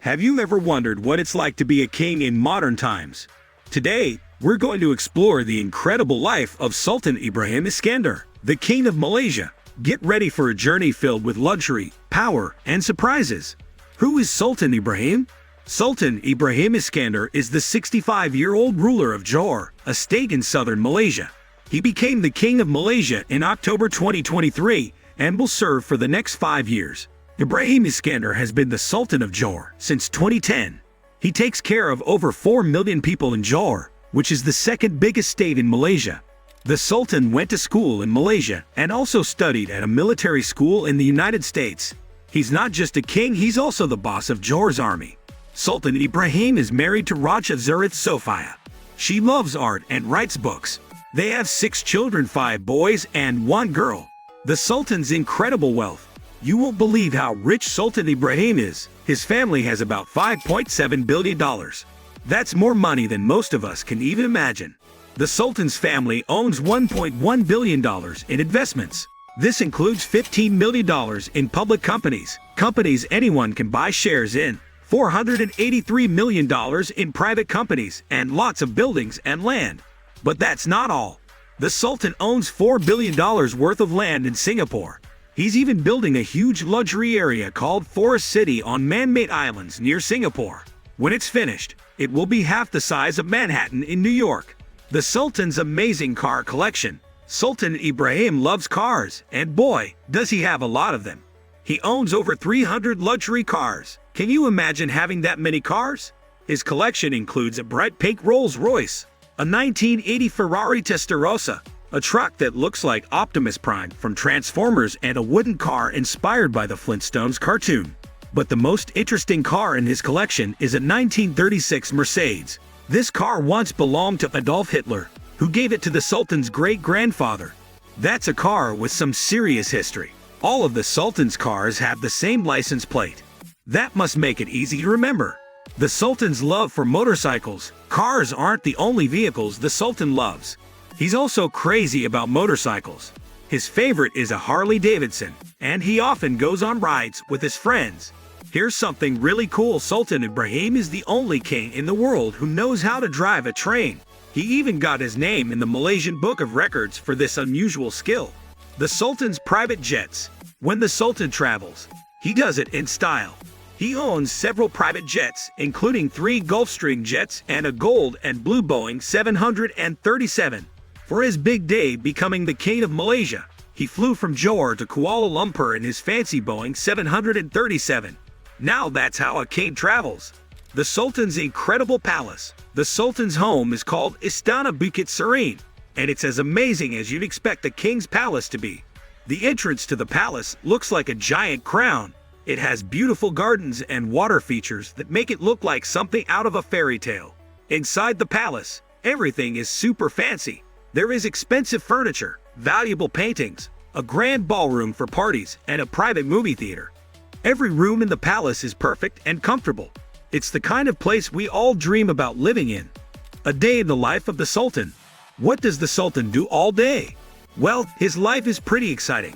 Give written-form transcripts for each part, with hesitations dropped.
Have you ever wondered what it's like to be a king in modern times? Today, we're going to explore the incredible life of Sultan Ibrahim Iskandar, the king of Malaysia. Get ready for a journey filled with luxury, power, and surprises. Who is Sultan Ibrahim? Sultan Ibrahim Iskandar is the 65-year-old ruler of Johor, a state in southern Malaysia. He became the king of Malaysia in October 2023 and will serve for the next 5 years. Ibrahim Iskandar has been the Sultan of Johor since 2010. He takes care of over 4 million people in Johor, which is the second biggest state in Malaysia. The Sultan went to school in Malaysia and also studied at a military school in the United States. He's not just a king, he's also the boss of Johor's army. Sultan Ibrahim is married to Raja Zurit Sophia. She loves art and writes books. They have 6 children, 5 boys and 1 girl. The Sultan's incredible wealth. You won't believe how rich Sultan Ibrahim is. His family has about $5.7 billion. That's more money than most of us can even imagine. The Sultan's family owns $1.1 billion in investments. This includes $15 million in public companies anyone can buy shares in, $483 million in private companies, and lots of buildings and land. But that's not all. The Sultan owns $4 billion worth of land in Singapore. He's even building a huge luxury area called Forest City on man-made islands near Singapore. When it's finished, it will be half the size of Manhattan in New York. The Sultan's amazing car collection. Sultan Ibrahim loves cars, and boy, does he have a lot of them. He owns over 300 luxury cars. Can you imagine having that many cars? His collection includes a bright pink Rolls-Royce, a 1980 Ferrari Testarossa, a truck that looks like Optimus Prime from Transformers, and a wooden car inspired by the Flintstones cartoon. But the most interesting car in his collection is a 1936 Mercedes. This car once belonged to Adolf Hitler, who gave it to the Sultan's great-grandfather. That's a car with some serious history. All of the Sultan's cars have the same license plate. That must make it easy to remember. The Sultan's love for motorcycles. Cars aren't the only vehicles the Sultan loves. He's also crazy about motorcycles. His favorite is a Harley Davidson, and he often goes on rides with his friends. Here's something really cool. Sultan Ibrahim is the only king in the world who knows how to drive a train. He even got his name in the Malaysian Book of Records for this unusual skill. The Sultan's private jets. When the Sultan travels, he does it in style. He owns several private jets, including 3 Gulfstream jets and a gold and blue Boeing 737. For his big day becoming the king of Malaysia, he flew from Johor to Kuala Lumpur in his fancy Boeing 737. Now that's how a king travels. The Sultan's incredible palace. The Sultan's home is called Istana Bukit Serene, and it's as amazing as you'd expect a king's palace to be. The entrance to the palace looks like a giant crown. It has beautiful gardens and water features that make it look like something out of a fairy tale. Inside the palace, everything is super fancy. There is expensive furniture, valuable paintings, a grand ballroom for parties, and a private movie theater. Every room in the palace is perfect and comfortable. It's the kind of place we all dream about living in. A day in the life of the Sultan. What does the Sultan do all day? Well, his life is pretty exciting.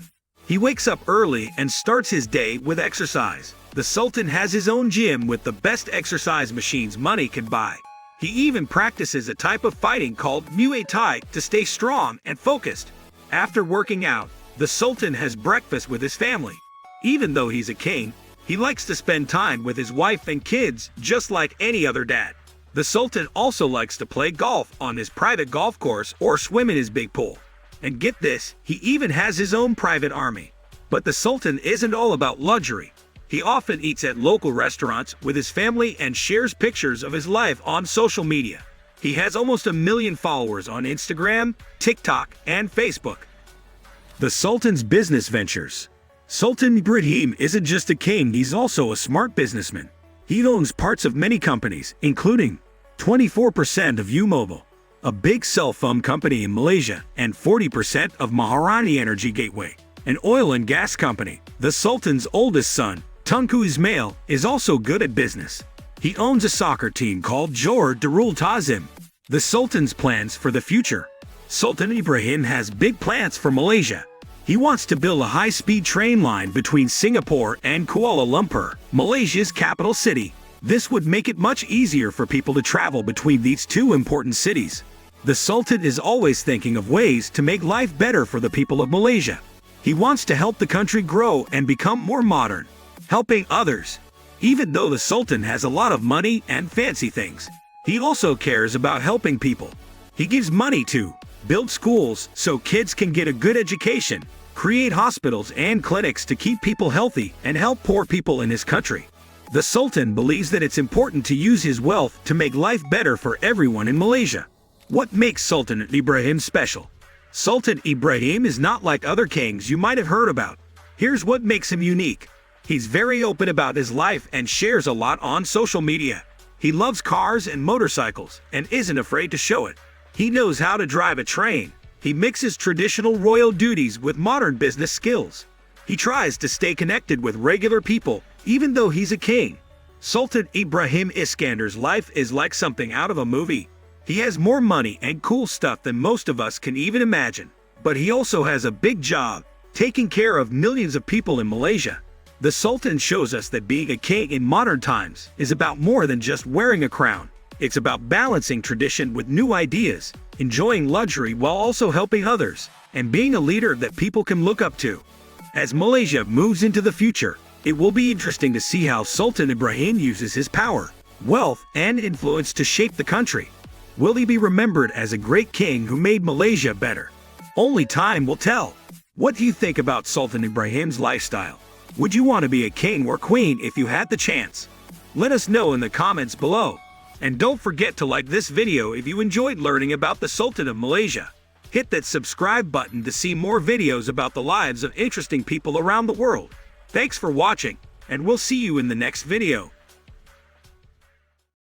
He wakes up early and starts his day with exercise. The Sultan has his own gym with the best exercise machines money can buy. He even practices a type of fighting called Muay Thai to stay strong and focused. After working out, the Sultan has breakfast with his family. Even though he's a king, he likes to spend time with his wife and kids just like any other dad. The Sultan also likes to play golf on his private golf course or swim in his big pool. And get this, he even has his own private army. But the Sultan isn't all about luxury. He often eats at local restaurants with his family and shares pictures of his life on social media. He has almost 1 million followers on Instagram, TikTok, and Facebook. The Sultan's business ventures. Sultan Ibrahim isn't just a king, he's also a smart businessman. He owns parts of many companies, including 24% of U-Mobile, a big cell phone company in Malaysia, and 40% of Maharani Energy Gateway, an oil and gas company. The Sultan's oldest son, Tunku Ismail, is also good at business. He owns a soccer team called Johor Darul Tazim. The Sultan's plans for the future. Sultan Ibrahim has big plans for Malaysia. He wants to build a high-speed train line between Singapore and Kuala Lumpur, Malaysia's capital city. This would make it much easier for people to travel between these two important cities. The Sultan is always thinking of ways to make life better for the people of Malaysia. He wants to help the country grow and become more modern, helping others. Even though the Sultan has a lot of money and fancy things, he also cares about helping people. He gives money to build schools so kids can get a good education, create hospitals and clinics to keep people healthy, and help poor people in his country. The Sultan believes that it's important to use his wealth to make life better for everyone in Malaysia. What makes Sultan Ibrahim special? Sultan Ibrahim is not like other kings you might have heard about. Here's what makes him unique. He's very open about his life and shares a lot on social media. He loves cars and motorcycles and isn't afraid to show it. He knows how to drive a train. He mixes traditional royal duties with modern business skills. He tries to stay connected with regular people, even though he's a king. Sultan Ibrahim Iskandar's life is like something out of a movie. He has more money and cool stuff than most of us can even imagine. But he also has a big job, taking care of millions of people in Malaysia. The Sultan shows us that being a king in modern times is about more than just wearing a crown. It's about balancing tradition with new ideas, enjoying luxury while also helping others, and being a leader that people can look up to. As Malaysia moves into the future, it will be interesting to see how Sultan Ibrahim uses his power, wealth, and influence to shape the country. Will he be remembered as a great king who made Malaysia better? Only time will tell. What do you think about Sultan Ibrahim's lifestyle? Would you want to be a king or queen if you had the chance? Let us know in the comments below. And don't forget to like this video if you enjoyed learning about the Sultan of Malaysia. Hit that subscribe button to see more videos about the lives of interesting people around the world. Thanks for watching, and we'll see you in the next video.